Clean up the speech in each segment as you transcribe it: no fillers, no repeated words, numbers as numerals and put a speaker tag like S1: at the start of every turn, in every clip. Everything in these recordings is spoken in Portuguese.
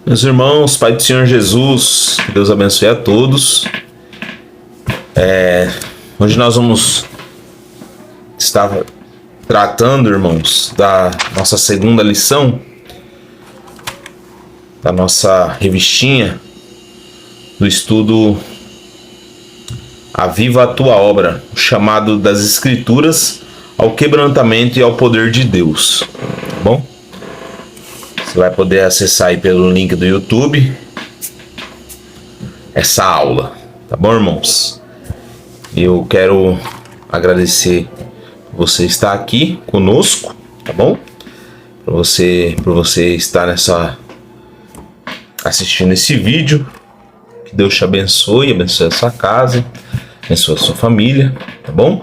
S1: Meus irmãos, Pai do Senhor Jesus, que Deus abençoe a todos. Hoje nós vamos estar tratando, irmãos, da nossa segunda lição, da nossa revistinha do estudo A Viva a Tua Obra, o chamado das Escrituras ao quebrantamento e ao poder de Deus, tá bom? Você vai poder acessar aí pelo link do YouTube essa aula, tá bom, irmãos? Eu quero agradecer por você estar aqui conosco, tá bom? Por você estar assistindo esse vídeo. Que Deus te abençoe a sua casa, abençoe a sua família, tá bom?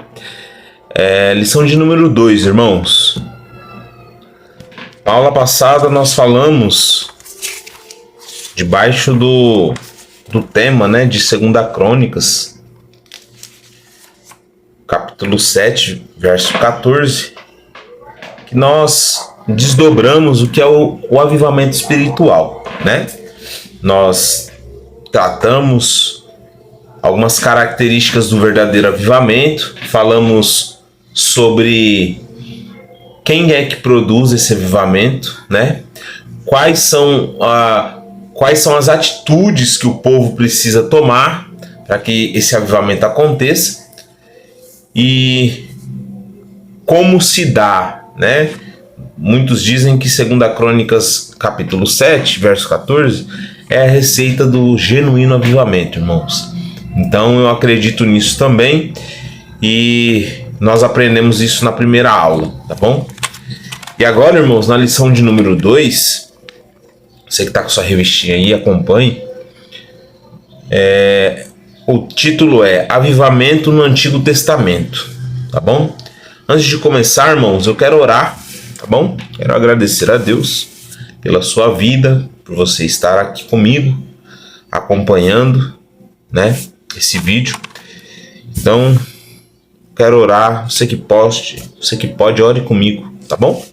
S1: Lição de número 2, irmãos. Na aula passada nós falamos debaixo do tema, né, de 2 Crônicas, capítulo 7, verso 14, que nós desdobramos o que é o avivamento espiritual, né? Nós tratamos algumas características do verdadeiro avivamento, falamos sobre quem é que produz esse avivamento, né? Quais são as atitudes que o povo precisa tomar para que esse avivamento aconteça e como se dá, né? Muitos dizem que 2 Crônicas, capítulo 7, verso 14, é a receita do genuíno avivamento, irmãos. Então eu acredito nisso também e nós aprendemos isso na primeira aula, tá bom? E agora, irmãos, na lição de número 2, você que está com sua revistinha aí, acompanhe. O título é Avivamento no Antigo Testamento, tá bom? Antes de começar, irmãos, eu quero orar, tá bom? Quero agradecer a Deus pela sua vida, por você estar aqui comigo, acompanhando, né, esse vídeo. Então, quero orar, você que pode, ore comigo, tá bom?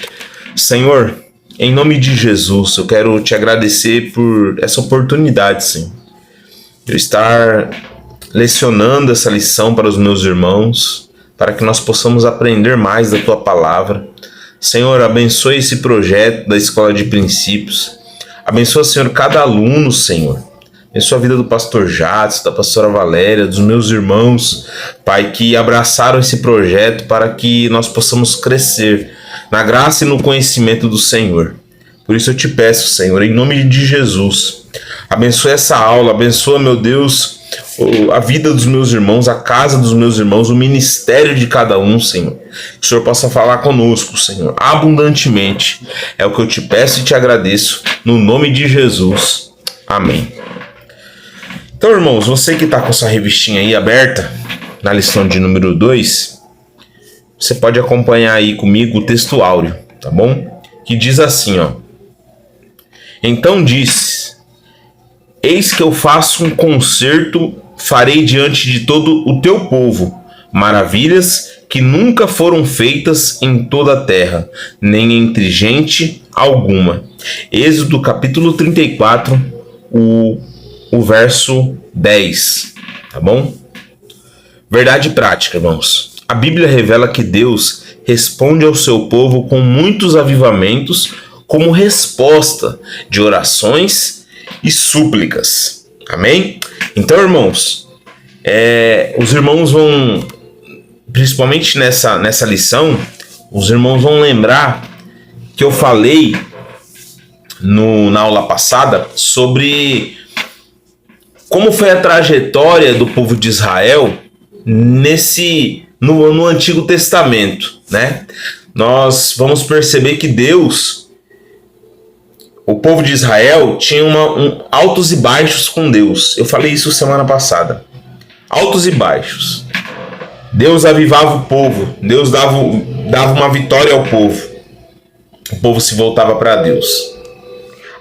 S1: Senhor, em nome de Jesus, eu quero te agradecer por essa oportunidade, Senhor. Eu estar lecionando essa lição para os meus irmãos, para que nós possamos aprender mais da tua palavra. Senhor, abençoe esse projeto da Escola de Princípios. Abençoa, Senhor, cada aluno, Senhor. Abençoa a vida do pastor Jadson, da pastora Valéria, dos meus irmãos, Pai, que abraçaram esse projeto para que nós possamos crescer na graça e no conhecimento do Senhor. Por isso eu te peço, Senhor, em nome de Jesus, abençoa essa aula, abençoa, meu Deus, a vida dos meus irmãos, a casa dos meus irmãos, o ministério de cada um, Senhor. Que o Senhor possa falar conosco, Senhor, abundantemente. É o que eu te peço e te agradeço, no nome de Jesus. Amém. Então, irmãos, você que está com essa revistinha aí aberta, na lição de número 2, você pode acompanhar aí comigo o texto áureo, tá bom? Que diz assim, ó. Então disse: eis que eu faço um concerto, farei diante de todo o teu povo maravilhas que nunca foram feitas em toda a terra, nem entre gente alguma. Êxodo capítulo 34, o verso 10, tá bom? Verdade prática, irmãos. A Bíblia revela que Deus responde ao seu povo com muitos avivamentos como resposta de orações e súplicas. Amém? Então, irmãos, os irmãos vão, principalmente nessa lição, os irmãos vão lembrar que eu falei na aula passada sobre como foi a trajetória do povo de Israel no Antigo Testamento, né? Nós vamos perceber que o povo de Israel tinha altos e baixos com Deus. Eu falei isso semana passada. Altos e baixos. Deus avivava o povo. Deus dava uma vitória ao povo. O povo se voltava para Deus.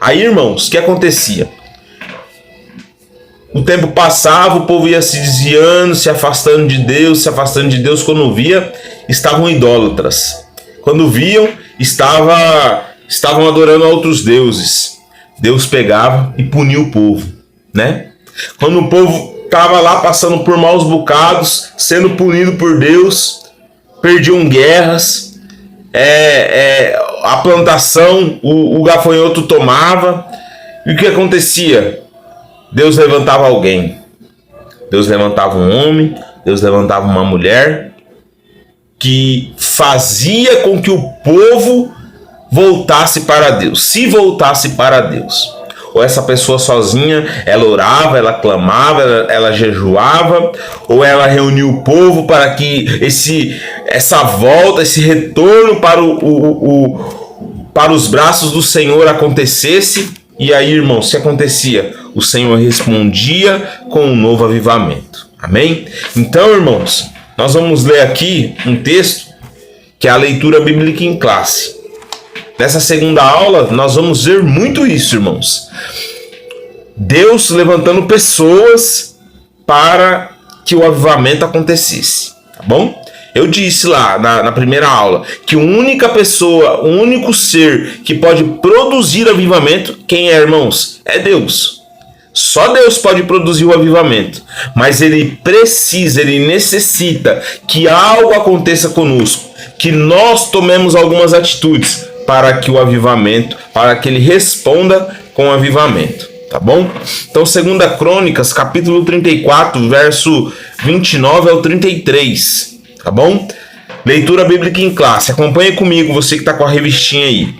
S1: Aí, irmãos, o que acontecia? O tempo passava, o povo ia se desviando, se afastando de Deus. Quando via, estavam idólatras. Quando viam, estavam adorando a outros deuses. Deus pegava e punia o povo, né? Quando o povo estava lá passando por maus bocados, sendo punido por Deus, perdiam guerras, a plantação, o gafanhoto tomava, e o que acontecia? Deus levantava alguém, Deus levantava um homem, Deus levantava uma mulher, que fazia com que o povo voltasse para Deus, se voltasse para Deus. Ou essa pessoa sozinha, ela orava, ela clamava, ela jejuava, ou ela reunia o povo para que essa volta, esse retorno para os braços do Senhor acontecesse. E aí, irmão, se acontecia, o Senhor respondia com um novo avivamento. Amém? Então, irmãos, nós vamos ler aqui um texto que é a leitura bíblica em classe. Nessa segunda aula, nós vamos ver muito isso, irmãos. Deus levantando pessoas para que o avivamento acontecesse, tá bom? Eu disse lá na primeira aula que a única pessoa, o único ser que pode produzir avivamento, quem é, irmãos? É Deus. Só Deus pode produzir o avivamento, mas ele necessita que algo aconteça conosco, que nós tomemos algumas atitudes para que o avivamento, para que ele responda com o avivamento, tá bom? Então, 2 Crônicas, capítulo 34, verso 29 ao 33, tá bom? Leitura bíblica em classe, acompanhe comigo, você que está com a revistinha aí.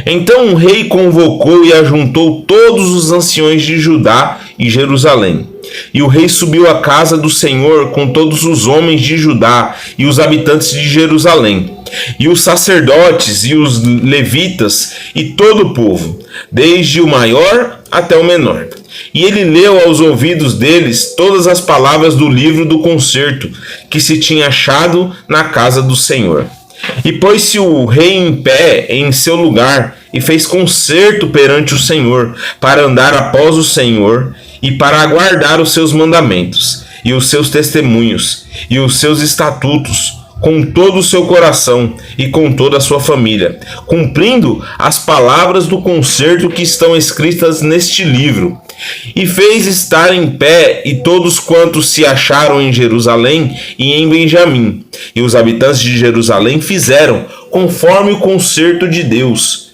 S1: Então o rei convocou e ajuntou todos os anciões de Judá e Jerusalém. E o rei subiu à casa do Senhor com todos os homens de Judá e os habitantes de Jerusalém, e os sacerdotes e os levitas e todo o povo, desde o maior até o menor. E ele leu aos ouvidos deles todas as palavras do livro do concerto que se tinha achado na casa do Senhor. E pôs-se o rei em pé em seu lugar e fez concerto perante o Senhor, para andar após o Senhor e para aguardar os seus mandamentos e os seus testemunhos e os seus estatutos com todo o seu coração e com toda a sua família, cumprindo as palavras do concerto que estão escritas neste livro. E fez estar em pé e todos quantos se acharam em Jerusalém e em Benjamim. E os habitantes de Jerusalém fizeram conforme o concerto de Deus,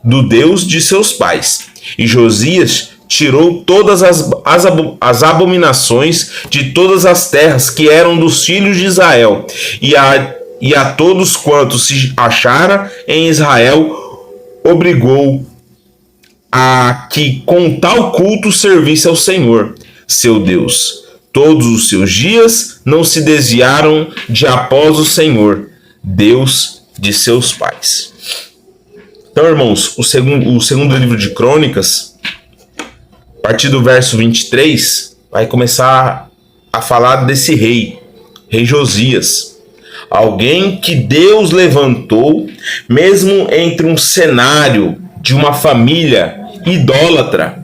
S1: do Deus de seus pais. E Josias tirou todas as abominações de todas as terras que eram dos filhos de Israel, e a todos quantos se achara em Israel obrigou a que com tal culto servisse ao Senhor, seu Deus. Todos os seus dias não se desviaram de após o Senhor, Deus de seus pais. Então, irmãos, o segundo livro de Crônicas, a partir do verso 23, vai começar a falar desse rei Josias. Alguém que Deus levantou, mesmo entre um cenário de uma família idólatra,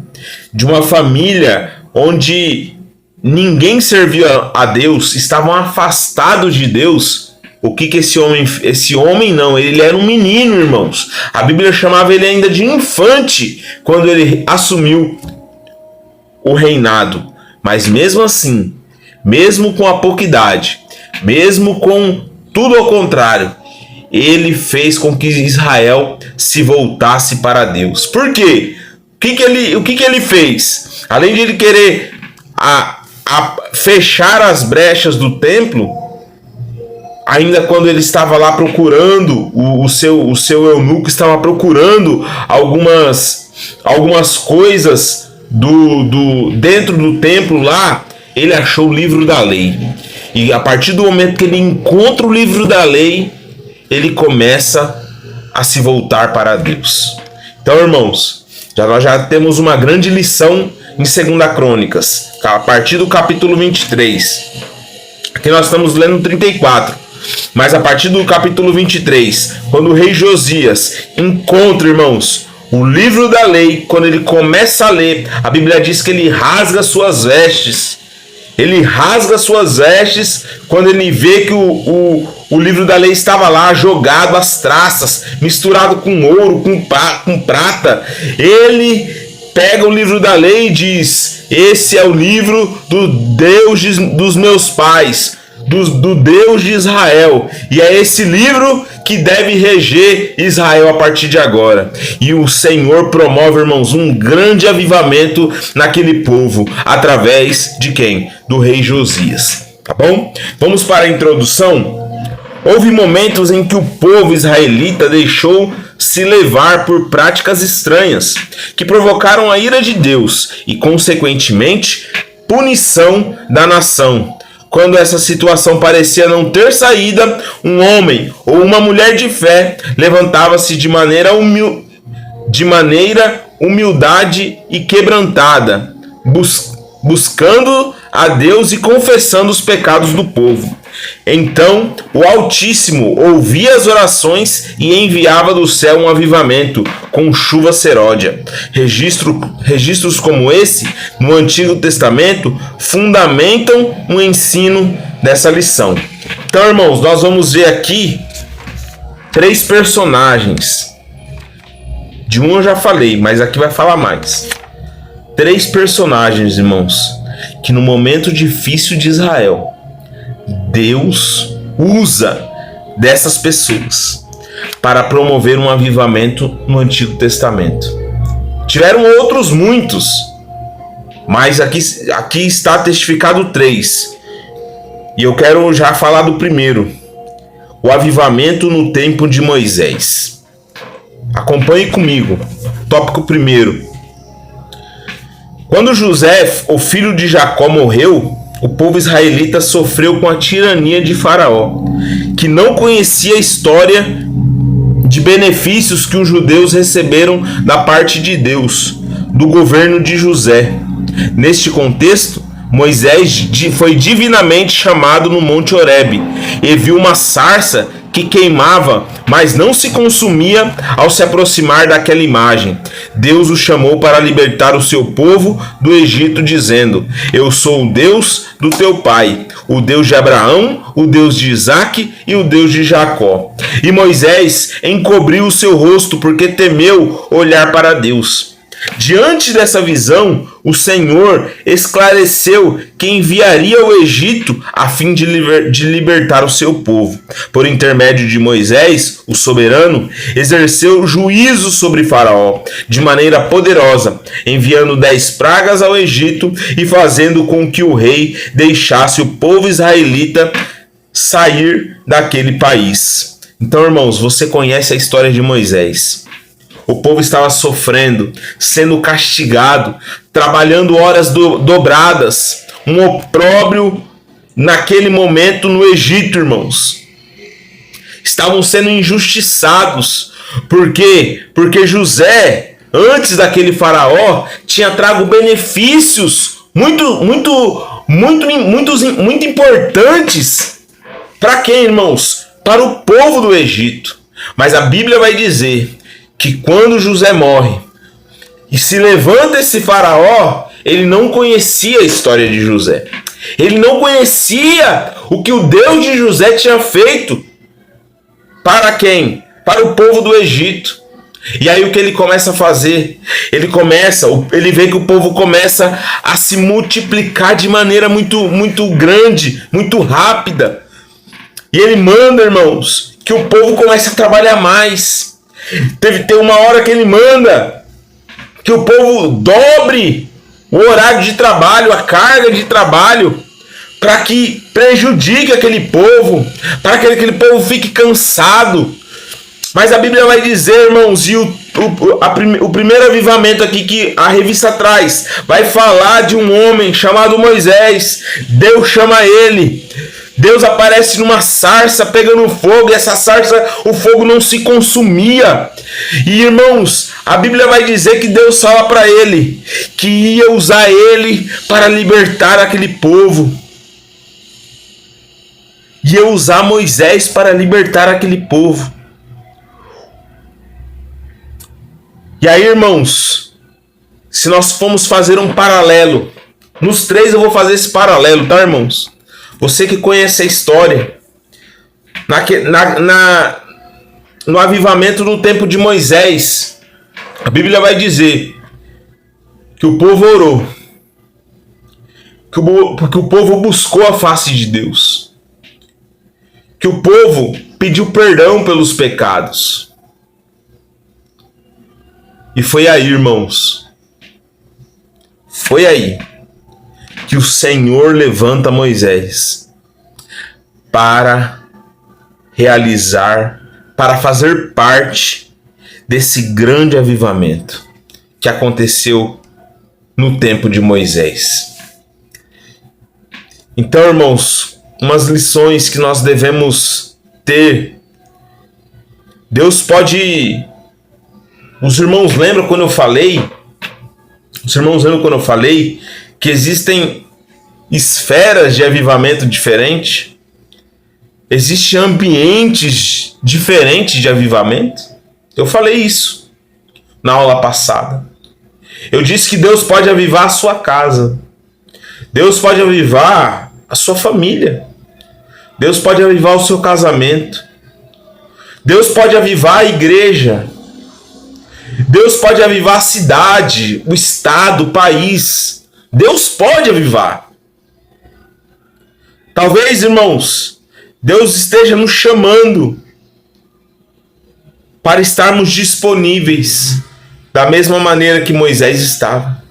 S1: de uma família onde ninguém servia a Deus, estavam afastados de Deus. O que esse homem não, ele era um menino, irmãos. A Bíblia chamava ele ainda de infante quando ele assumiu o reinado. Mas mesmo assim, mesmo com a pouca idade, mesmo com tudo ao contrário, ele fez com que Israel se voltasse para Deus. Por quê? O que ele fez? Além de ele querer fechar as brechas do templo, ainda quando ele estava lá procurando, o seu eunuco estava procurando algumas coisas dentro do templo lá, ele achou o livro da lei. E a partir do momento que ele encontra o livro da lei, ele começa a se voltar para Deus. Então, irmãos, nós já temos uma grande lição em 2 Crônicas, a partir do capítulo 23. Aqui nós estamos lendo 34. Mas a partir do capítulo 23, quando o rei Josias encontra, irmãos, o livro da lei, quando ele começa a ler, a Bíblia diz que ele rasga suas vestes. Ele rasga suas vestes quando ele vê que o livro da lei estava lá jogado às traças, misturado com ouro, com prata. Ele pega o livro da lei e diz: esse é o livro do Deus dos meus pais, do Deus de Israel, e é esse livro que deve reger Israel a partir de agora. E o Senhor promove, irmãos, um grande avivamento naquele povo, através de quem? Do rei Josias, tá bom? Vamos para a introdução. Houve momentos em que o povo israelita deixou se levar por práticas estranhas, que provocaram a ira de Deus e, consequentemente, punição da nação. Quando essa situação parecia não ter saída, um homem ou uma mulher de fé levantava-se de maneira humildade e quebrantada, buscando a Deus e confessando os pecados do povo. Então o Altíssimo ouvia as orações e enviava do céu um avivamento com chuva seródia. Registros como esse no Antigo Testamento fundamentam o ensino dessa lição. Então, irmãos, nós vamos ver aqui 3 personagens. De um eu já falei, mas aqui vai falar mais. 3 personagens, irmãos, que no momento difícil de Israel, Deus usa dessas pessoas para promover um avivamento no Antigo Testamento. Tiveram outros muitos, mas aqui está testificado 3. E eu quero já falar do primeiro: o avivamento no tempo de Moisés. Acompanhe comigo. Tópico primeiro. Quando José, o filho de Jacó, morreu, o povo israelita sofreu com a tirania de Faraó, que não conhecia a história de benefícios que os judeus receberam da parte de Deus, do governo de José. Neste contexto, Moisés foi divinamente chamado no Monte Horebe e viu uma sarça que queimava, mas não se consumia ao se aproximar daquela imagem. Deus o chamou para libertar o seu povo do Egito, dizendo: eu sou o Deus do teu pai, o Deus de Abraão, o Deus de Isaque e o Deus de Jacó. E Moisés encobriu o seu rosto porque temeu olhar para Deus. Diante dessa visão, o Senhor esclareceu que enviaria ao Egito a fim de libertar o seu povo. Por intermédio de Moisés, o soberano exerceu juízo sobre Faraó de maneira poderosa, enviando 10 pragas ao Egito e fazendo com que o rei deixasse o povo israelita sair daquele país. Então, irmãos, você conhece a história de Moisés. O povo estava sofrendo, sendo castigado, trabalhando horas dobradas, um opróbrio naquele momento no Egito, irmãos. Estavam sendo injustiçados. Por quê? Porque José, antes daquele faraó, tinha trago benefícios muito importantes. Para quem, irmãos? Para o povo do Egito. Mas a Bíblia vai dizer que quando José morre e se levanta esse faraó, ele não conhecia a história de José. Ele não conhecia o que o Deus de José tinha feito. Para quem? Para o povo do Egito. E aí o que ele começa a fazer? Ele vê que o povo começa a se multiplicar de maneira muito grande, muito rápida. E ele manda, irmãos, que o povo comece a trabalhar mais. Tem uma hora que ele manda que o povo dobre o horário de trabalho, a carga de trabalho, para que prejudique aquele povo, para que aquele povo fique cansado. Mas a Bíblia vai dizer, irmãos, e o primeiro avivamento aqui que a revista traz, vai falar de um homem chamado Moisés. Deus chama ele. Deus aparece numa sarça pegando fogo, e essa sarça, o fogo não se consumia. E, irmãos, a Bíblia vai dizer que Deus fala para ele que ia usar ele para libertar aquele povo. Ia usar Moisés para libertar aquele povo. E aí, irmãos, se nós formos fazer um paralelo, nos 3 eu vou fazer esse paralelo, tá, irmãos? Você que conhece a história, no avivamento no tempo de Moisés, a Bíblia vai dizer que o povo orou, porque o povo buscou a face de Deus, que o povo pediu perdão pelos pecados. E foi aí, irmãos, foi aí que o Senhor levanta Moisés para realizar, para fazer parte desse grande avivamento que aconteceu no tempo de Moisés. Então, irmãos, umas lições que nós devemos ter. Deus pode... Os irmãos lembram quando eu falei que existem esferas de avivamento diferentes? Existem ambientes diferentes de avivamento? Eu falei isso na aula passada. Eu disse que Deus pode avivar a sua casa. Deus pode avivar a sua família. Deus pode avivar o seu casamento. Deus pode avivar a igreja. Deus pode avivar a cidade, o estado, o país. Deus pode avivar. Talvez, irmãos, Deus esteja nos chamando para estarmos disponíveis da mesma maneira que Moisés estava.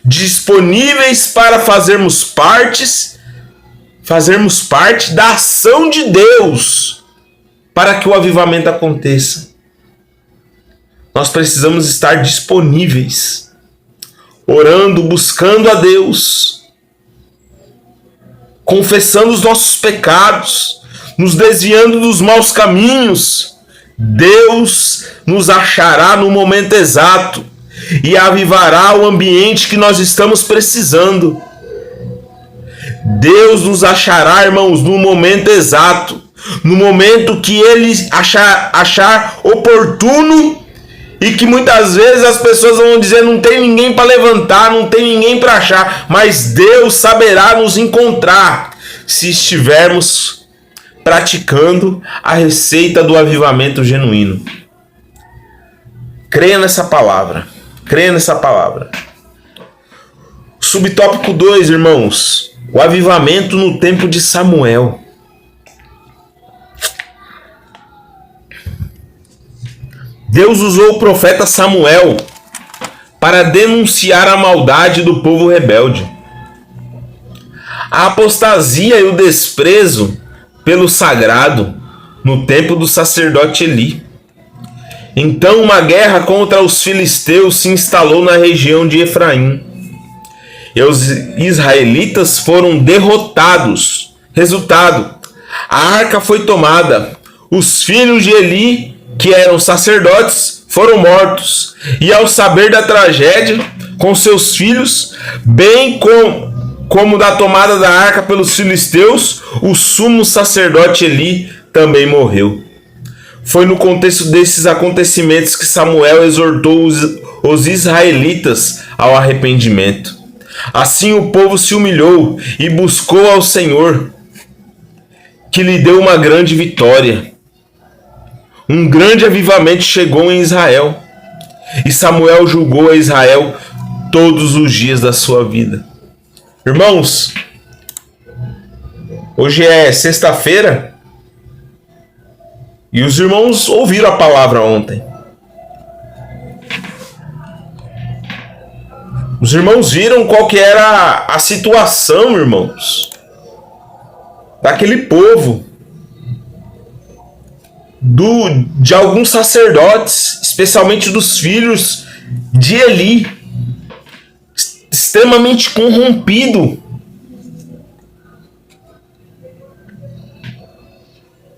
S1: Disponíveis para fazermos parte da ação de Deus para que o avivamento aconteça. Nós precisamos estar disponíveis, orando, buscando a Deus, confessando os nossos pecados, nos desviando dos maus caminhos. Deus nos achará no momento exato e avivará o ambiente que nós estamos precisando. Deus nos achará, irmãos, no momento exato, no momento que Ele achar oportuno, e que muitas vezes as pessoas vão dizer: não tem ninguém para levantar, não tem ninguém para achar, mas Deus saberá nos encontrar se estivermos praticando a receita do avivamento genuíno. Creia nessa palavra. Creia nessa palavra. Subtópico 2, irmãos. O avivamento no tempo de Samuel. Deus usou o profeta Samuel para denunciar a maldade do povo rebelde, a apostasia e o desprezo pelo sagrado no tempo do sacerdote Eli. Então uma guerra contra os filisteus se instalou na região de Efraim, e os israelitas foram derrotados. Resultado: a arca foi tomada, os filhos de Eli, que eram sacerdotes, foram mortos, e ao saber da tragédia com seus filhos, bem como da tomada da arca pelos filisteus, o sumo sacerdote Eli também morreu. Foi no contexto desses acontecimentos que Samuel exortou os israelitas ao arrependimento. Assim o povo se humilhou e buscou ao Senhor, que lhe deu uma grande vitória. Um grande avivamento chegou em Israel, e Samuel julgou a Israel todos os dias da sua vida. Irmãos, hoje é sexta-feira, e os irmãos ouviram a palavra ontem. Os irmãos viram qual que era a situação, irmãos, daquele povo, de alguns sacerdotes, especialmente dos filhos de Eli, extremamente corrompido.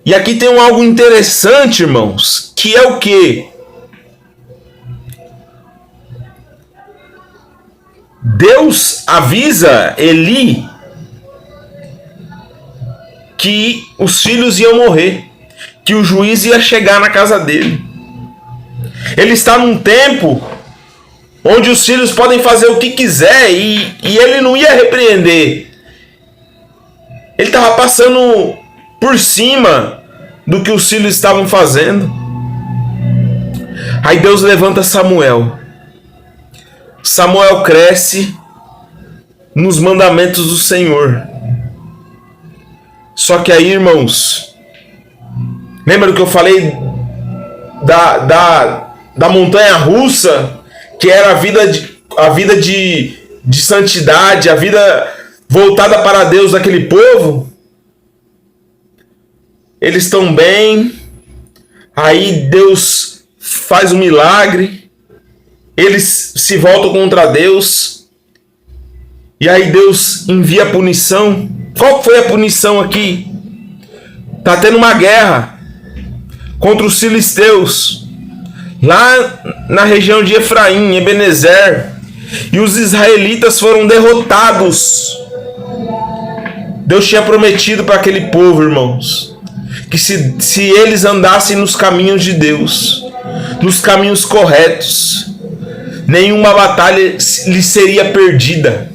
S1: E aqui tem algo interessante, irmãos, que é o quê? Deus avisa Eli que os filhos iam morrer, que o juiz ia chegar na casa dele. Ele está num tempo onde os filhos podem fazer o que quiser e ele não ia repreender. Ele estava passando por cima do que os filhos estavam fazendo. Aí Deus levanta Samuel Samuel cresce nos mandamentos do Senhor. Só que aí, irmãos, lembra do que eu falei da montanha russa, que era a vida de santidade, a vida voltada para Deus daquele povo? Eles estão bem, aí Deus faz um milagre, eles se voltam contra Deus, e aí Deus envia a punição. Qual foi a punição aqui? Tá tendo uma guerra contra os filisteus, lá na região de Efraim, Ebenezer, e os israelitas foram derrotados. Deus tinha prometido para aquele povo, irmãos, que se eles andassem nos caminhos de Deus, nos caminhos corretos, nenhuma batalha lhes seria perdida.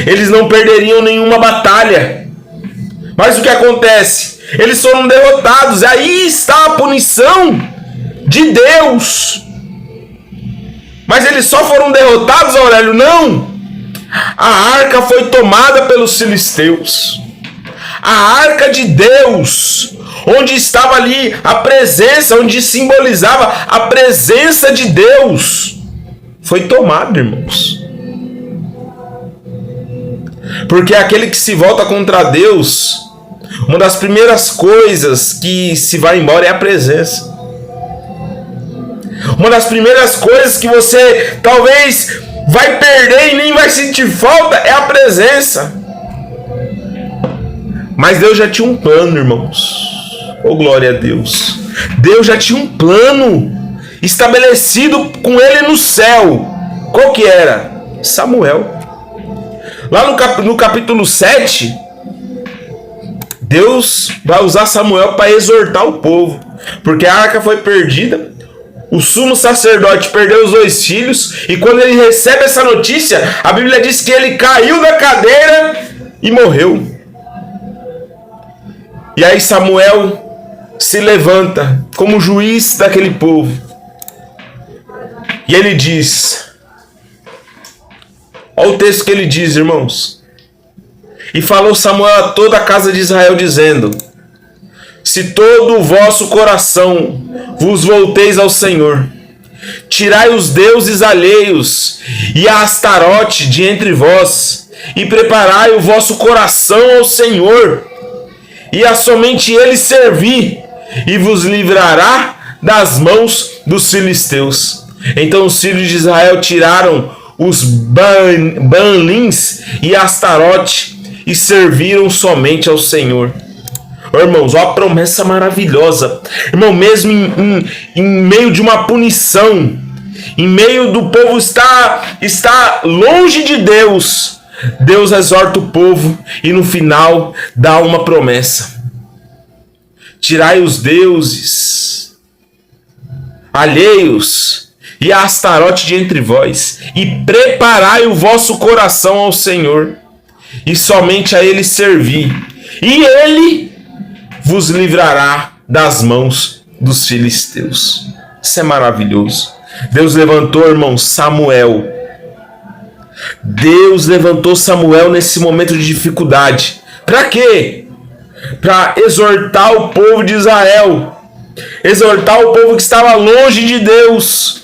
S1: Eles não perderiam nenhuma batalha. Mas o que acontece? Eles foram derrotados. E aí está a punição de Deus. Mas eles só foram derrotados, Aurélio? Não! A arca foi tomada pelos filisteus. A arca de Deus, onde estava ali a presença, onde simbolizava a presença de Deus, foi tomada, irmãos. Porque aquele que se volta contra Deus, uma das primeiras coisas que se vai embora é a presença. Uma das primeiras coisas que você talvez vai perder e nem vai sentir falta é a presença. Mas Deus já tinha um plano, irmãos. Oh, glória a Deus. Deus já tinha um plano estabelecido com ele no céu. Qual que era? Samuel. Lá no capítulo 7, Deus vai usar Samuel para exortar o povo, porque a arca foi perdida, o sumo sacerdote perdeu os 2 filhos, e quando ele recebe essa notícia, a Bíblia diz que ele caiu da cadeira e morreu. E aí Samuel se levanta como juiz daquele povo, e ele diz... Olha o texto que ele diz, irmãos. E falou Samuel a toda a casa de Israel, dizendo: se todo o vosso coração vos volteis ao Senhor, tirai os deuses alheios e a Astarote de entre vós, e preparai o vosso coração ao Senhor, e a somente ele servir, e vos livrará das mãos dos filisteus. Então os filhos de Israel tiraram os Baalins e Astarote e serviram somente ao Senhor. Irmãos, olha a promessa maravilhosa. Irmão, mesmo em meio de uma punição, em meio do povo está longe de Deus, Deus exorta o povo e no final dá uma promessa: tirai os deuses alheios e a Astarote de entre vós, e preparai o vosso coração ao Senhor, e somente a ele servir, e ele vos livrará das mãos dos filisteus. Isso é maravilhoso. Deus levantou, irmão, Samuel. Deus levantou Samuel nesse momento de dificuldade. Para quê? Para exortar o povo de Israel, exortar o povo que estava longe de Deus.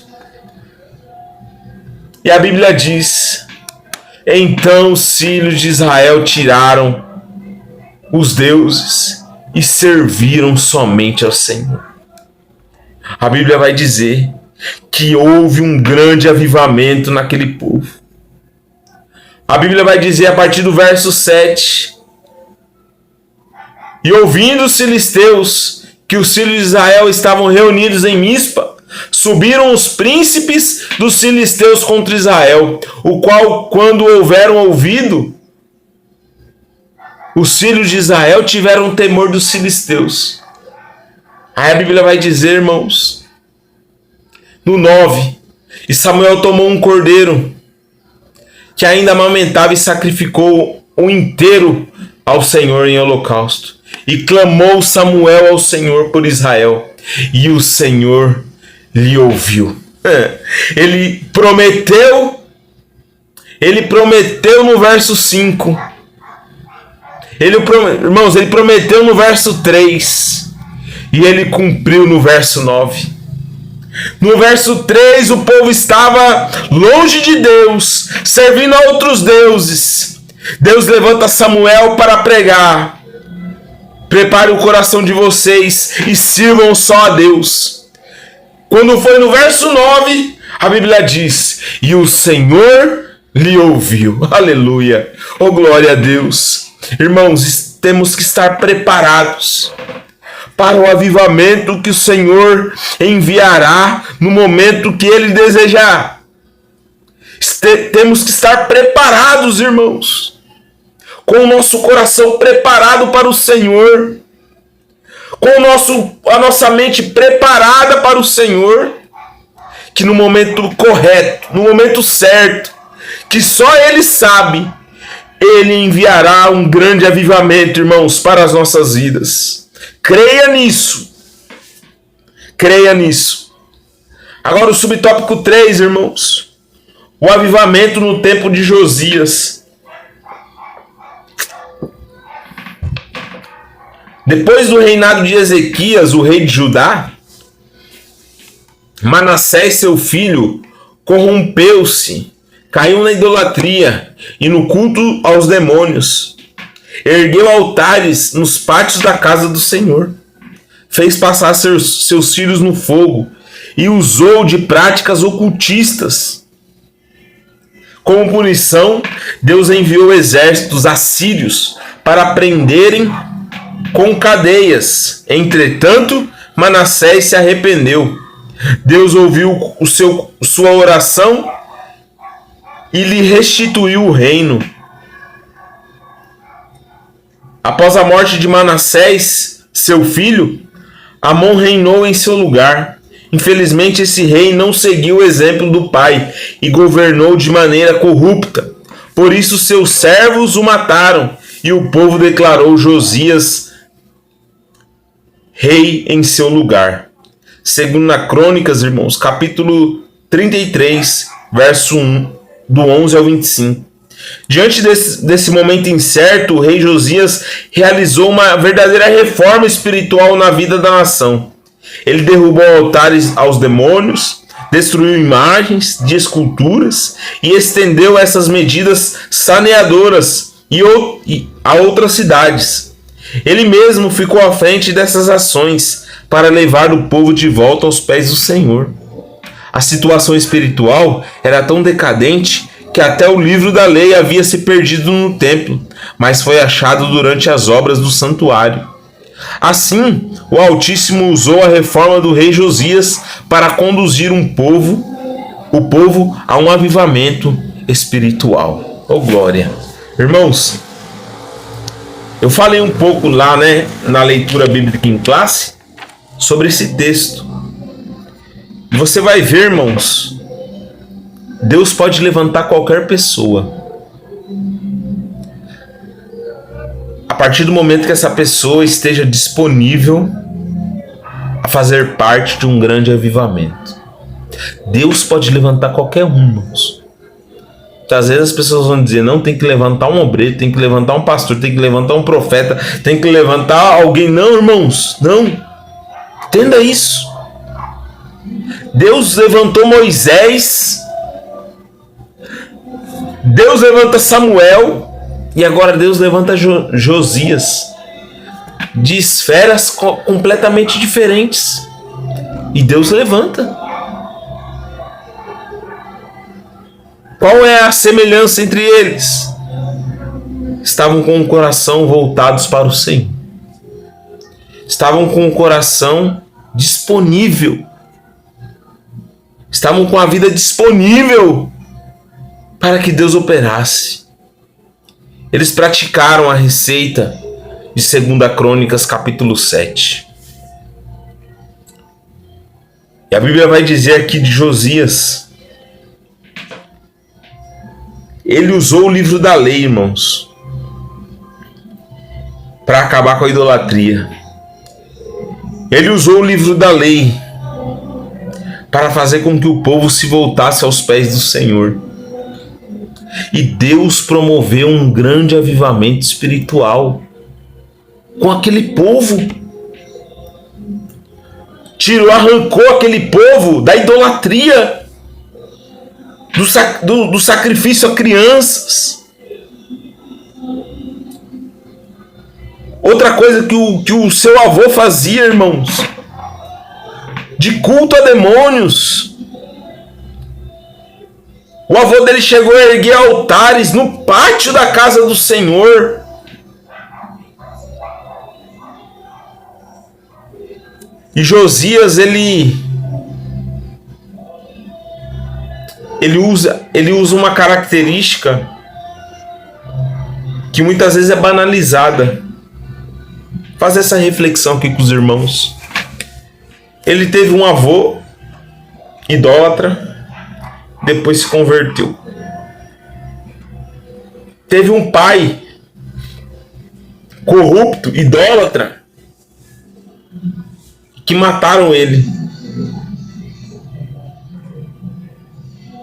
S1: E a Bíblia diz: então os filhos de Israel tiraram os deuses e serviram somente ao Senhor. A Bíblia vai dizer que houve um grande avivamento naquele povo. A Bíblia vai dizer a partir do verso 7: e ouvindo os filisteus que os filhos de Israel estavam reunidos em Mispa, subiram os príncipes dos filisteus contra Israel, o qual, quando houveram ouvido, os filhos de Israel tiveram temor dos filisteus. Aí a Bíblia vai dizer, irmãos, no 9, e Samuel tomou um cordeiro que ainda amamentava e sacrificou o inteiro ao Senhor em holocausto. E clamou Samuel ao Senhor por Israel, e o Senhor lhe ouviu. Ele prometeu no verso 5. Irmãos, ele prometeu no verso 3 e ele cumpriu no verso 9. No verso 3, o povo estava longe de Deus, servindo a outros deuses. Deus levanta Samuel para pregar. Prepare o coração de vocês e sirvam só a Deus. Quando foi no verso 9, a Bíblia diz: e o Senhor lhe ouviu. Aleluia. Oh, glória a Deus. Irmãos, temos que estar preparados para o avivamento que o Senhor enviará no momento que Ele desejar. Temos que estar preparados, irmãos, com o nosso coração preparado para o Senhor, com a nossa mente preparada para o Senhor, que no momento correto, no momento certo, que só Ele sabe, Ele enviará um grande avivamento, irmãos, para as nossas vidas. Creia nisso. Creia nisso. Agora o subtópico 3, irmãos. O avivamento no tempo de Josias. Depois do reinado de Ezequias, o rei de Judá, Manassés, seu filho, corrompeu-se, caiu na idolatria e no culto aos demônios. Ergueu altares nos pátios da casa do Senhor. Fez passar seus filhos no fogo e usou de práticas ocultistas. Como punição, Deus enviou exércitos assírios para prenderem com cadeias. Entretanto, Manassés se arrependeu. Deus ouviu sua oração e lhe restituiu o reino. Após a morte de Manassés, seu filho, Amon reinou em seu lugar. Infelizmente, esse rei não seguiu o exemplo do pai e governou de maneira corrupta. Por isso, seus servos o mataram e o povo declarou Josias rei em seu lugar. Segundo na Crônicas, irmãos, capítulo 33, verso 1, do 11 ao 25. Diante desse momento incerto, o rei Josias realizou uma verdadeira reforma espiritual na vida da nação. Ele derrubou altares aos demônios, destruiu imagens de esculturas e estendeu essas medidas saneadoras a outras cidades. Ele mesmo ficou à frente dessas ações para levar o povo de volta aos pés do Senhor. A situação espiritual era tão decadente que até o livro da lei havia se perdido no templo, mas foi achado durante as obras do santuário. Assim, o Altíssimo usou a reforma do rei Josias para conduzir o povo a um avivamento espiritual. Oh, glória! Irmãos, eu falei um pouco lá, na leitura bíblica em classe, sobre esse texto. E você vai ver, irmãos, Deus pode levantar qualquer pessoa. A partir do momento que essa pessoa esteja disponível a fazer parte de um grande avivamento. Deus pode levantar qualquer um, irmãos. Às vezes as pessoas vão dizer, não, tem que levantar um obreiro, tem que levantar um pastor, tem que levantar um profeta, tem que levantar alguém. Não, irmãos, não. Entenda isso. Deus levantou Moisés, Deus levanta Samuel e agora Deus levanta Josias, de esferas completamente diferentes. E Deus levanta. Qual é a semelhança entre eles? Estavam com o coração voltados para o Senhor. Estavam com o coração disponível. Estavam com a vida disponível para que Deus operasse. Eles praticaram a receita de 2 Crônicas, capítulo 7. E a Bíblia vai dizer aqui de Josias. Ele usou o livro da lei, irmãos, para acabar com a idolatria. Ele usou o livro da lei para fazer com que o povo se voltasse aos pés do Senhor. E Deus promoveu um grande avivamento espiritual com aquele povo. Arrancou aquele povo da idolatria, do sacrifício a crianças. Outra coisa que o seu avô fazia, irmãos, de culto a demônios. O avô dele chegou a erguer altares no pátio da casa do Senhor. E Josias, ele usa uma característica que muitas vezes é banalizada. Faz essa reflexão aqui com os irmãos. Ele teve um avô idólatra, depois se converteu. Teve um pai corrupto, idólatra, que mataram ele.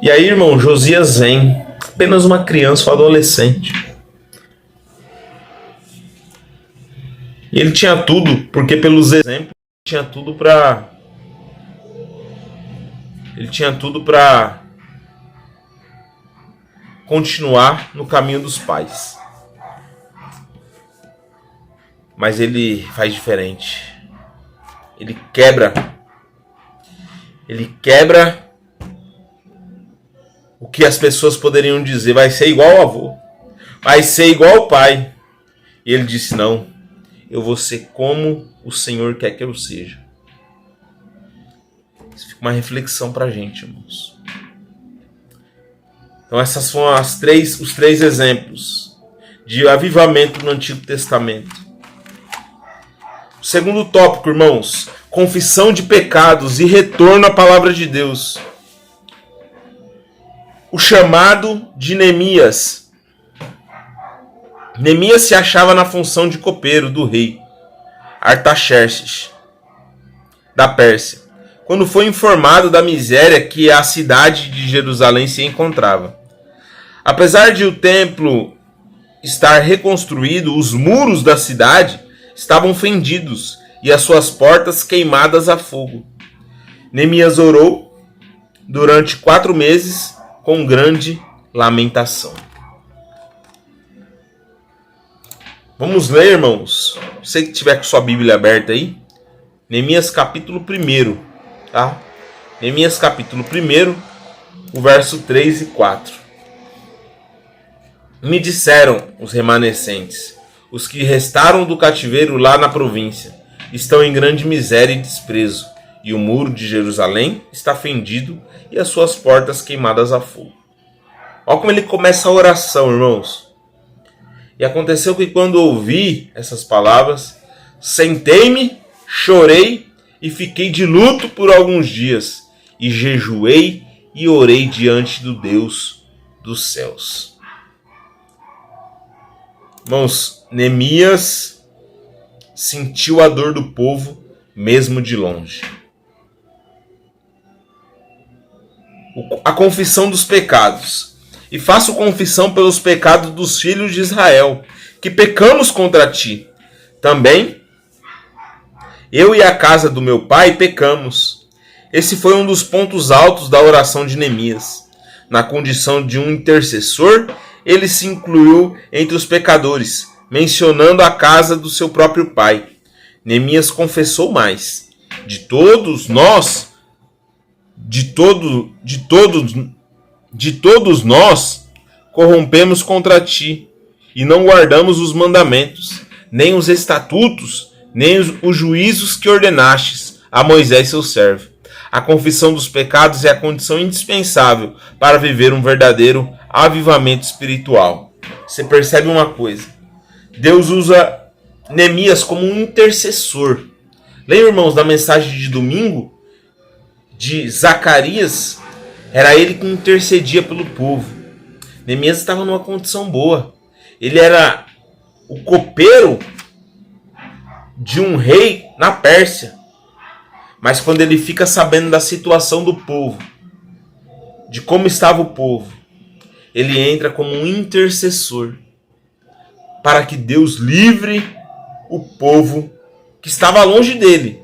S1: E aí, irmão, Josias vem, apenas uma criança, um adolescente. E ele tinha tudo, porque pelos exemplos, ele tinha tudo para continuar no caminho dos pais. Mas ele faz diferente. Ele quebra o que as pessoas poderiam dizer. Vai ser igual ao avô, vai ser igual ao pai. E ele disse: não, eu vou ser como o Senhor quer que eu seja. Isso fica uma reflexão pra gente, irmãos. Então essas foram os três exemplos de avivamento no Antigo Testamento. O segundo tópico, irmãos: confissão de pecados e retorno à palavra de Deus. O chamado de Neemias. Neemias se achava na função de copeiro do rei Artaxerxes, da Pérsia, quando foi informado da miséria que a cidade de Jerusalém se encontrava. Apesar de o templo estar reconstruído, os muros da cidade estavam fendidos e as suas portas queimadas a fogo. Neemias orou durante 4 meses com grande lamentação. Vamos ler, irmãos. Você que tiver com sua Bíblia aberta aí, Neemias capítulo 1, tá? Neemias capítulo 1, o verso 3 e 4. Me disseram os remanescentes, os que restaram do cativeiro lá na província, estão em grande miséria e desprezo, e o muro de Jerusalém está fendido e as suas portas queimadas a fogo. Olha como ele começa a oração, irmãos. E aconteceu que quando ouvi essas palavras, sentei-me, chorei e fiquei de luto por alguns dias, e jejuei e orei diante do Deus dos céus. Irmãos, Neemias sentiu a dor do povo mesmo de longe. A confissão dos pecados. E faço confissão pelos pecados dos filhos de Israel, que pecamos contra ti. Também eu e a casa do meu pai pecamos. Esse foi um dos pontos altos da oração de Neemias. Na condição de um intercessor, ele se incluiu entre os pecadores, mencionando a casa do seu próprio pai. Neemias confessou mais: de todos nós corrompemos contra ti, e não guardamos os mandamentos, nem os estatutos, nem os juízos que ordenastes a Moisés seu servo. A confissão dos pecados é a condição indispensável para viver um verdadeiro avivamento espiritual. Você percebe uma coisa: Deus usa Neemias como um intercessor. Lembra, irmãos, da mensagem de domingo de Zacarias? Era ele que intercedia pelo povo. Neemias estava numa condição boa. Ele era o copeiro de um rei na Pérsia. Mas quando ele fica sabendo da situação do povo, de como estava o povo, ele entra como um intercessor para que Deus livre o povo que estava longe dele.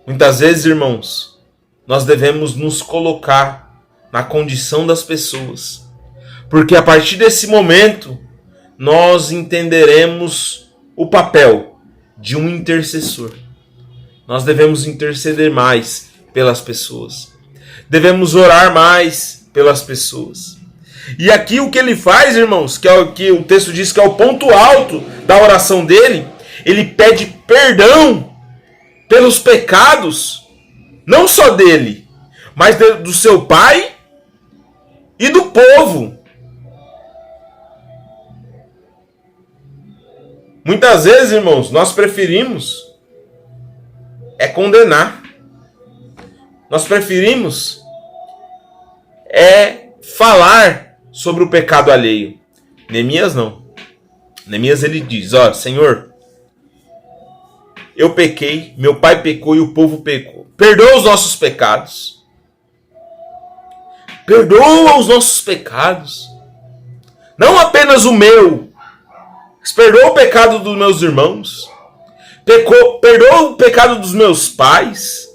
S1: Muitas vezes, irmãos, nós devemos nos colocar na condição das pessoas, porque a partir desse momento nós entenderemos o papel de um intercessor. Nós devemos interceder mais pelas pessoas. Devemos orar mais pelas pessoas. E aqui o que ele faz, irmãos, que é o que o texto diz que é o ponto alto da oração dele, ele pede perdão pelos pecados, não só dele, mas do seu pai e do povo. Muitas vezes, irmãos, nós preferimos condenar. Nós preferimos falar sobre o pecado alheio. Neemias não. Neemias ele diz, Senhor, eu pequei, meu pai pecou e o povo pecou. Perdoa os nossos pecados. Perdoa os nossos pecados. Não apenas o meu, mas perdoa o pecado dos meus irmãos. Perdoa o pecado dos meus pais.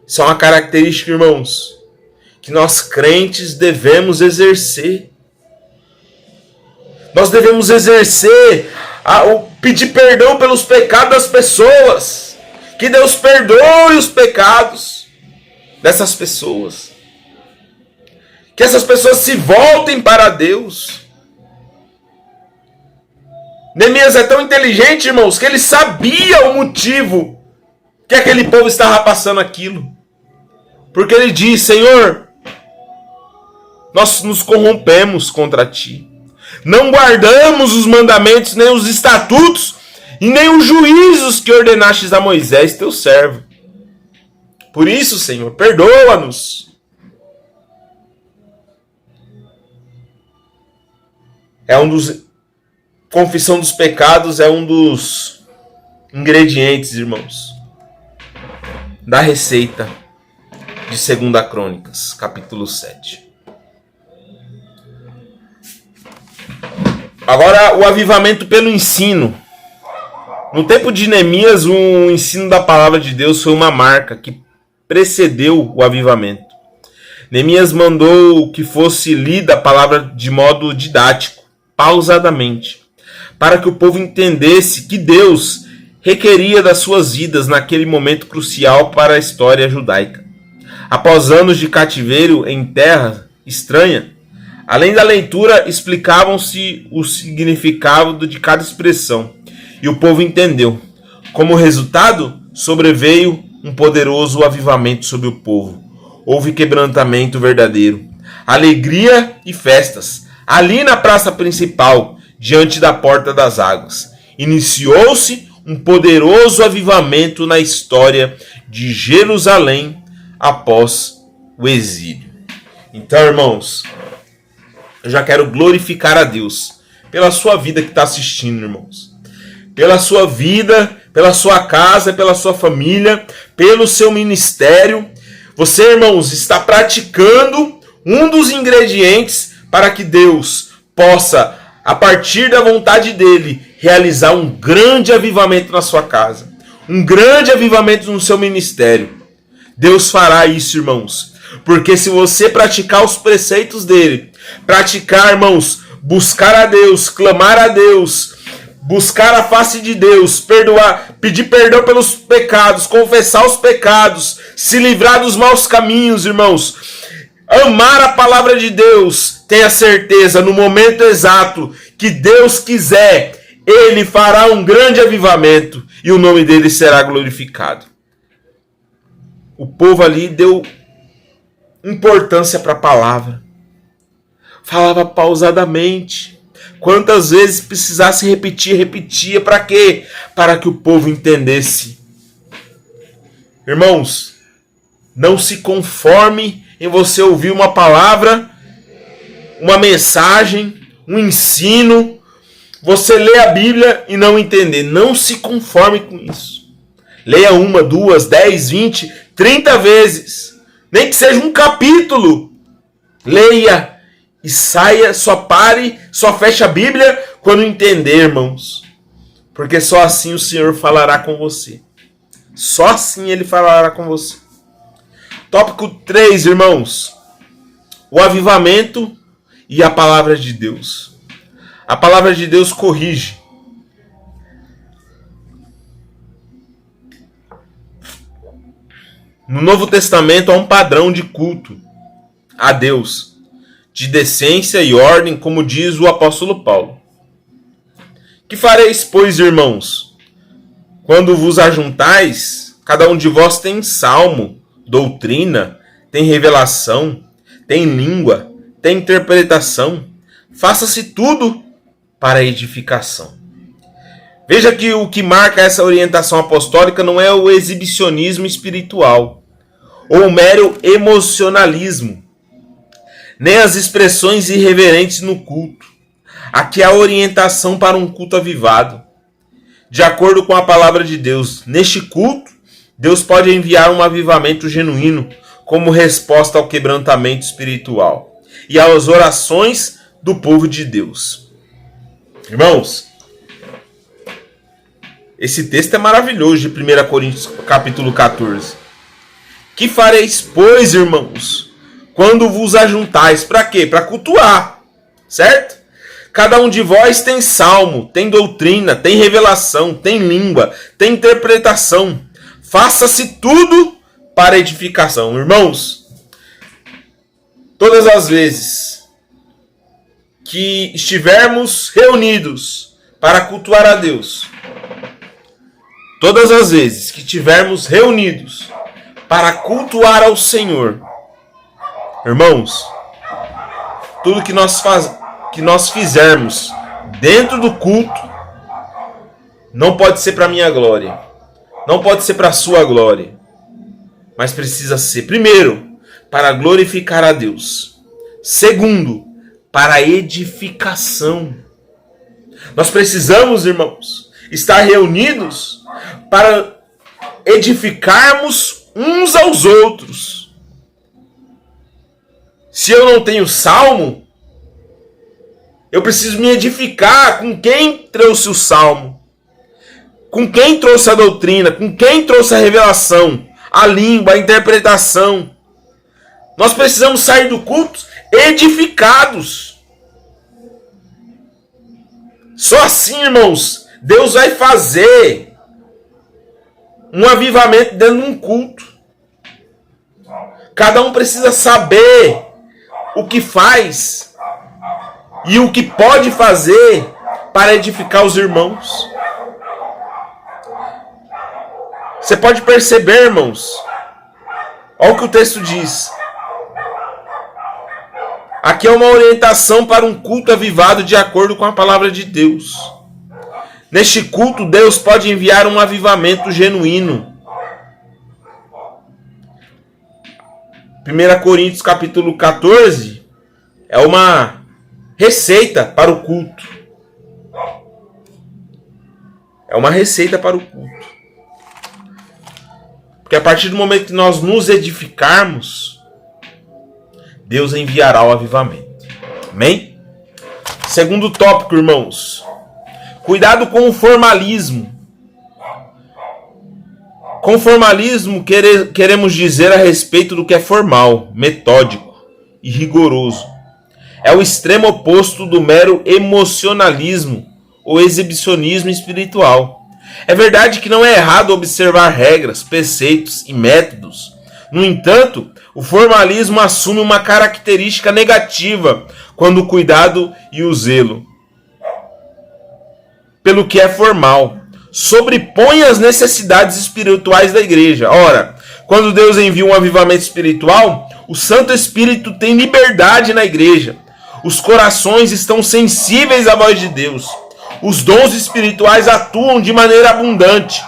S1: Isso é uma característica, irmãos, que nós crentes devemos exercer. Nós devemos exercer, pedir perdão pelos pecados das pessoas. Que Deus perdoe os pecados dessas pessoas. Que essas pessoas se voltem para Deus. Neemias é tão inteligente, irmãos, que ele sabia o motivo que aquele povo estava passando aquilo. Porque ele diz, Senhor, nós nos corrompemos contra ti. Não guardamos os mandamentos, nem os estatutos, e nem os juízos que ordenastes a Moisés, teu servo. Por isso, Senhor, perdoa-nos. Confissão dos pecados é um dos ingredientes, irmãos, da receita de 2 Crônicas, capítulo 7. Agora, o avivamento pelo ensino. No tempo de Neemias, o ensino da palavra de Deus foi uma marca que precedeu o avivamento. Neemias mandou que fosse lida a palavra de modo didático, pausadamente, para que o povo entendesse que Deus requeria das suas vidas naquele momento crucial para a história judaica. Após anos de cativeiro em terra estranha, além da leitura, explicavam-se o significado de cada expressão, e o povo entendeu. Como resultado, sobreveio um poderoso avivamento sobre o povo. Houve quebrantamento verdadeiro, alegria e festas, ali na praça principal, diante da porta das águas. Iniciou-se um poderoso avivamento na história de Jerusalém após o exílio. Então, irmãos, eu já quero glorificar a Deus pela sua vida que está assistindo, irmãos. Pela sua vida, pela sua casa, pela sua família, pelo seu ministério. Você, irmãos, está praticando um dos ingredientes para que Deus possa, a partir da vontade dele, realizar um grande avivamento na sua casa. Um grande avivamento no seu ministério. Deus fará isso, irmãos. Porque se você praticar os preceitos dele, praticar, irmãos, buscar a Deus, clamar a Deus, buscar a face de Deus, perdoar, pedir perdão pelos pecados, confessar os pecados, se livrar dos maus caminhos, irmãos, amar a palavra de Deus, tenha certeza, no momento exato que Deus quiser, ele fará um grande avivamento e o nome dele será glorificado. O povo ali deu importância para a palavra. Falava pausadamente. Quantas vezes precisasse repetir, repetia. Para quê? Para que o povo entendesse. Irmãos, não se conforme em você ouvir uma palavra, uma mensagem, um ensino, você lê a Bíblia e não entender. Não se conforme com isso. Leia 1, 2, 10, 20, 30 vezes. Nem que seja um capítulo. Leia e saia, só pare, só feche a Bíblia quando entender, irmãos. Porque só assim o Senhor falará com você. Só assim Ele falará com você. Tópico 3, irmãos. O avivamento e a palavra de Deus. A palavra de Deus corrige. No Novo Testamento há um padrão de culto a Deus, de decência e ordem, como diz o apóstolo Paulo. Que fareis, pois, irmãos? Quando vos ajuntais, cada um de vós tem salmo, doutrina, tem revelação, tem língua, tem interpretação. Faça-se tudo para edificação. Veja que o que marca essa orientação apostólica não é o exibicionismo espiritual, ou o mero emocionalismo, nem as expressões irreverentes no culto. Aqui há a orientação para um culto avivado, de acordo com a palavra de Deus. Neste culto, Deus pode enviar um avivamento genuíno como resposta ao quebrantamento espiritual e às orações do povo de Deus. Irmãos, esse texto é maravilhoso de 1 Coríntios capítulo 14. Que fareis, pois, irmãos, quando vos ajuntais? Para quê? Para cultuar, certo? Cada um de vós tem salmo, tem doutrina, tem revelação, tem língua, tem interpretação. Faça-se tudo para edificação. Irmãos, todas as vezes que estivermos reunidos para cultuar a Deus, todas as vezes que estivermos reunidos para cultuar ao Senhor, irmãos, tudo que nós fizermos dentro do culto não pode ser para minha glória, não pode ser para a sua glória, mas precisa ser, primeiro, para glorificar a Deus, segundo, para edificação. Nós precisamos, irmãos, estar reunidos para edificarmos uns aos outros. Se eu não tenho salmo, eu preciso me edificar com quem trouxe o salmo, com quem trouxe a doutrina, com quem trouxe a revelação, a língua, a interpretação. Nós precisamos sair do culto edificados. Só assim, irmãos, Deus vai fazer um avivamento dentro de um culto. Cada um precisa saber o que faz e o que pode fazer para edificar os irmãos. Você pode perceber, irmãos, olha o que o texto diz. Aqui é uma orientação para um culto avivado de acordo com a palavra de Deus. Neste culto, Deus pode enviar um avivamento genuíno. 1 Coríntios capítulo 14 é uma receita para o culto. É uma receita para o culto. Porque a partir do momento que nós nos edificarmos, Deus enviará o avivamento. Amém? Segundo tópico, irmãos. Cuidado com o formalismo. Com formalismo queremos dizer a respeito do que é formal, metódico e rigoroso. É o extremo oposto do mero emocionalismo ou exibicionismo espiritual. É verdade que não é errado observar regras, preceitos e métodos. No entanto, o formalismo assume uma característica negativa quando o cuidado e o zelo pelo que é formal sobrepõe as necessidades espirituais da igreja. Ora, quando Deus envia um avivamento espiritual, o Santo Espírito tem liberdade na igreja. Os corações estão sensíveis à voz de Deus. Os dons espirituais atuam de maneira abundante.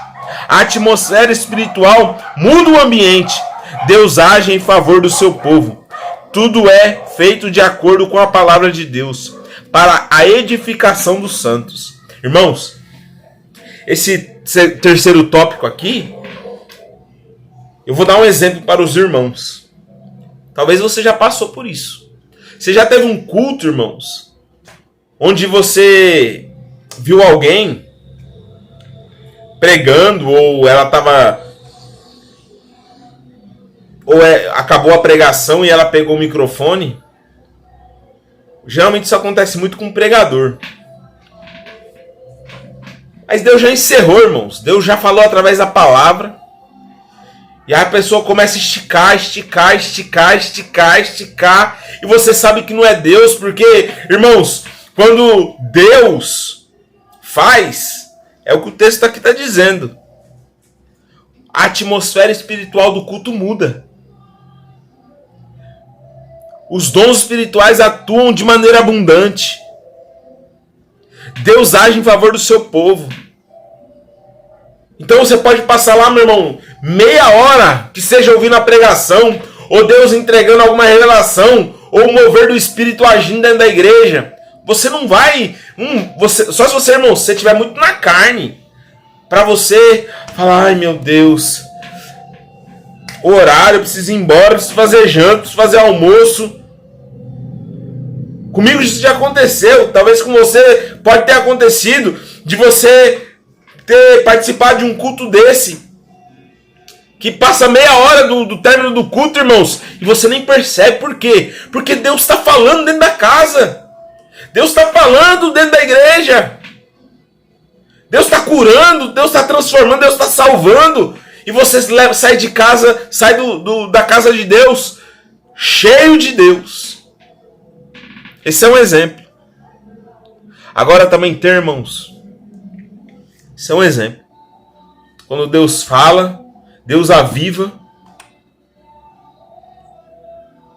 S1: A atmosfera espiritual muda o ambiente. Deus age em favor do seu povo. Tudo é feito de acordo com a palavra de Deus, para a edificação dos santos. Irmãos, esse terceiro tópico aqui, eu vou dar um exemplo para os irmãos. Talvez você já passou por isso. Você já teve um culto, irmãos, onde você viu alguém pregando, ou ela estava... acabou a pregação e ela pegou o microfone. Geralmente isso acontece muito com o pregador. Mas Deus já encerrou, irmãos. Deus já falou através da palavra. E aí a pessoa começa a esticar. E você sabe que não é Deus, porque, irmãos, quando Deus faz, é o que o texto aqui está dizendo. A atmosfera espiritual do culto muda. Os dons espirituais atuam de maneira abundante. Deus age em favor do seu povo. Então você pode passar lá, meu irmão, meia hora que seja ouvindo a pregação, ou Deus entregando alguma revelação, ou o mover do Espírito agindo dentro da igreja. Você não vai... só se você, irmão, se você estiver muito na carne, para você falar, ai meu Deus, o horário, eu preciso ir embora, eu preciso fazer janta, eu preciso fazer almoço. Comigo isso já aconteceu, talvez com você pode ter acontecido, de você ter participado de um culto desse, que passa meia hora do término do culto, irmãos, e você nem percebe. Por quê? Porque Deus está falando dentro da casa, Deus está falando dentro da igreja, Deus está curando, Deus está transformando, Deus está salvando, e você sai de casa, sai da casa de Deus, cheio de Deus. Esse é um exemplo. Agora também tem, irmãos, isso é um exemplo. Quando Deus fala, Deus aviva,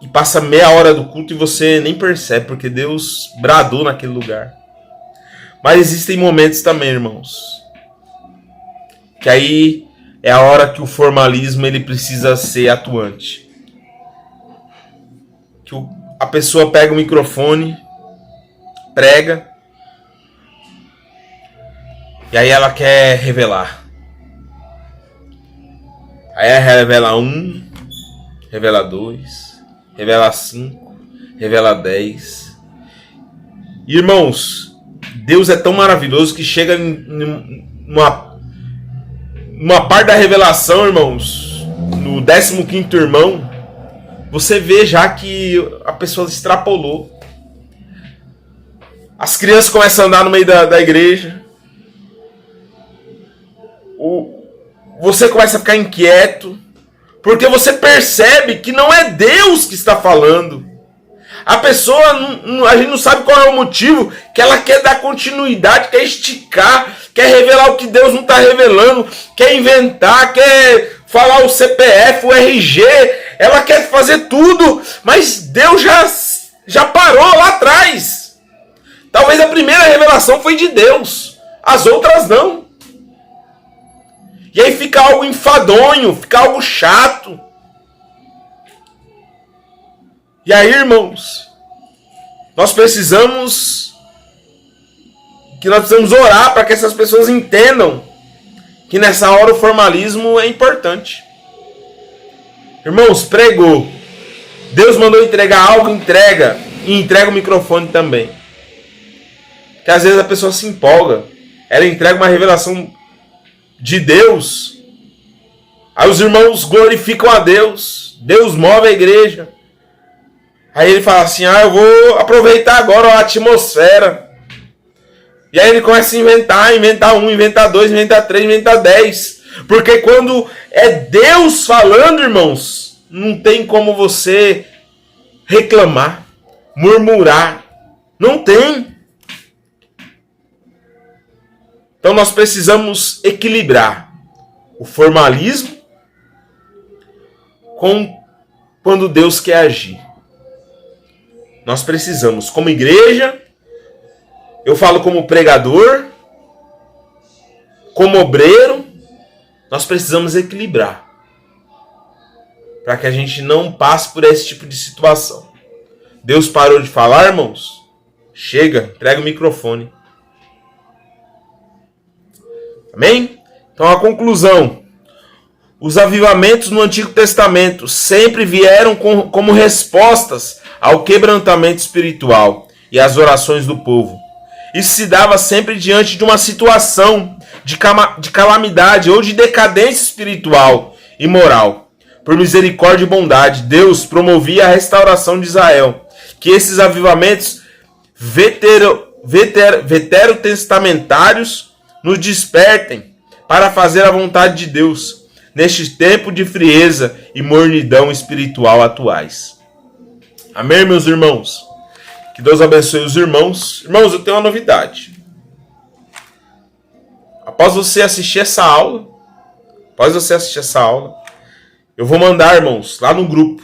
S1: e passa meia hora do culto e você nem percebe, porque Deus bradou naquele lugar. Mas existem momentos também, irmãos, que aí é a hora que o formalismo ele precisa ser atuante. Que a pessoa pega o microfone, prega, e aí ela quer revelar. Aí ela revela 1, revela 2, revela 5, revela 10. Irmãos, Deus é tão maravilhoso que chega numa parte da revelação, irmãos, no 15º irmão, você vê já que a pessoa extrapolou. As crianças começam a andar no meio da igreja. Você começa a ficar inquieto, porque você percebe que não é Deus que está falando. A pessoa, a gente não sabe qual é o motivo, que ela quer dar continuidade, quer esticar, quer revelar o que Deus não está revelando, quer inventar, quer falar o CPF, o RG, ela quer fazer tudo, mas Deus já parou lá atrás. Talvez a primeira revelação foi de Deus, as outras não. E aí fica algo enfadonho, fica algo chato. E aí, irmãos, nós precisamos orar para que essas pessoas entendam que nessa hora o formalismo é importante. Irmãos, pregou. Deus mandou entregar algo, entrega. E entrega o microfone também. Porque às vezes a pessoa se empolga. Ela entrega uma revelação de Deus. Aí os irmãos glorificam a Deus. Deus move a igreja. Aí ele fala assim, eu vou aproveitar agora a atmosfera. E aí ele começa a inventar 1, inventar 2, inventar 3, inventar 10. Porque quando é Deus falando, irmãos, não tem como você reclamar, murmurar. Não tem. Então nós precisamos equilibrar o formalismo com quando Deus quer agir. Nós precisamos, como igreja, eu falo como pregador, como obreiro, nós precisamos equilibrar. Para que a gente não passe por esse tipo de situação. Deus parou de falar, irmãos? Chega, entrega o microfone. Amém? Então a conclusão. Os avivamentos no Antigo Testamento sempre vieram como respostas ao quebrantamento espiritual e às orações do povo. Isso se dava sempre diante de uma situação de calamidade ou de decadência espiritual e moral. Por misericórdia e bondade, Deus promovia a restauração de Israel. Que esses avivamentos veterotestamentários nos despertem para fazer a vontade de Deus neste tempo de frieza e mornidão espiritual atuais. Amém, meus irmãos? Que Deus abençoe os irmãos. Irmãos, eu tenho uma novidade. Após você assistir essa aula, eu vou mandar, irmãos, lá no grupo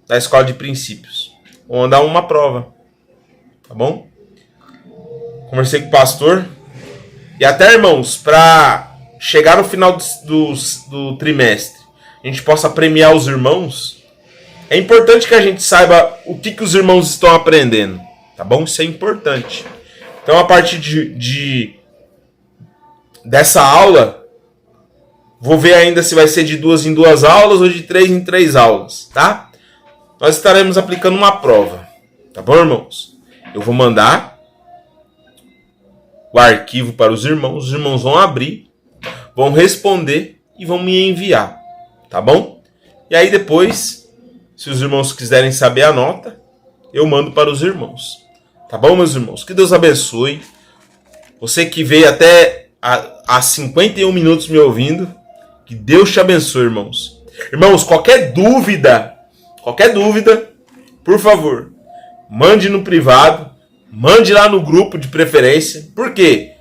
S1: da Escola de Princípios. Vou mandar uma prova. Tá bom? Conversei com o pastor. E até, irmãos, para chegar no final do trimestre, a gente possa premiar os irmãos. É importante que a gente saiba o que os irmãos estão aprendendo. Tá bom? Isso é importante. Então, a partir dessa aula, vou ver ainda se vai ser de 2 em 2 aulas ou de 3 em 3 aulas, tá? Nós estaremos aplicando uma prova. Tá bom, irmãos? Eu vou mandar o arquivo para os irmãos vão abrir, vão responder e vão me enviar, tá bom? E aí depois, se os irmãos quiserem saber a nota, eu mando para os irmãos, tá bom, meus irmãos? Que Deus abençoe. Você que veio até há 51 minutos me ouvindo, que Deus te abençoe, irmãos. Irmãos, qualquer dúvida, por favor, mande no privado, mande lá no grupo de preferência. Por quê?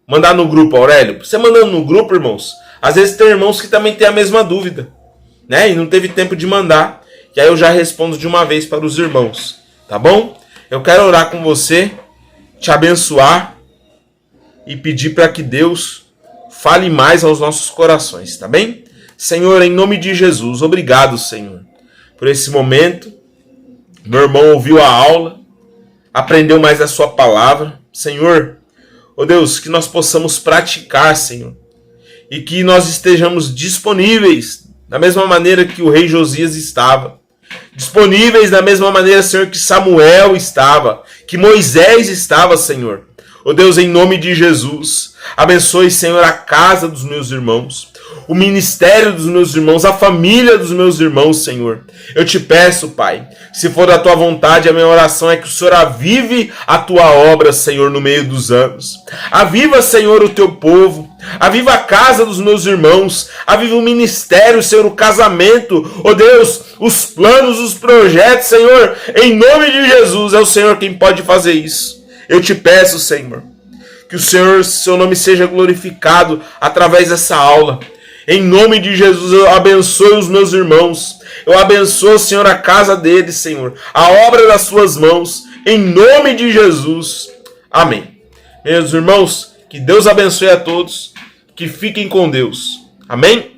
S1: Mandar no grupo, Aurélio? Você mandando no grupo, irmãos, às vezes tem irmãos que também têm a mesma dúvida, né? E não teve tempo de mandar. E aí eu já respondo de uma vez para os irmãos, tá bom? Eu quero orar com você, te abençoar e pedir para que Deus fale mais aos nossos corações, tá bem? Senhor, em nome de Jesus, obrigado, Senhor, por esse momento. Meu irmão ouviu a aula, aprendeu mais a sua palavra. Senhor, ó Deus, que nós possamos praticar, Senhor, e que nós estejamos disponíveis da mesma maneira que o rei Josias estava, disponíveis da mesma maneira, Senhor, que Samuel estava, que Moisés estava, Senhor. Ó Deus, em nome de Jesus, abençoe, Senhor, a casa dos meus irmãos, o ministério dos meus irmãos, a família dos meus irmãos, Senhor. Eu te peço, Pai, se for da tua vontade, a minha oração é que o Senhor avive a tua obra, Senhor, no meio dos anos. Aviva, Senhor, o teu povo. Aviva a casa dos meus irmãos. Aviva o ministério, Senhor, o casamento. Ó Deus, os planos, os projetos, Senhor. Em nome de Jesus, é o Senhor quem pode fazer isso. Eu te peço, Senhor, que o Senhor, seu nome seja glorificado através dessa aula. Em nome de Jesus, eu abençoo os meus irmãos. Eu abençoo, Senhor, a casa deles, Senhor. A obra das suas mãos. Em nome de Jesus. Amém. Meus irmãos, que Deus abençoe a todos. Que fiquem com Deus. Amém?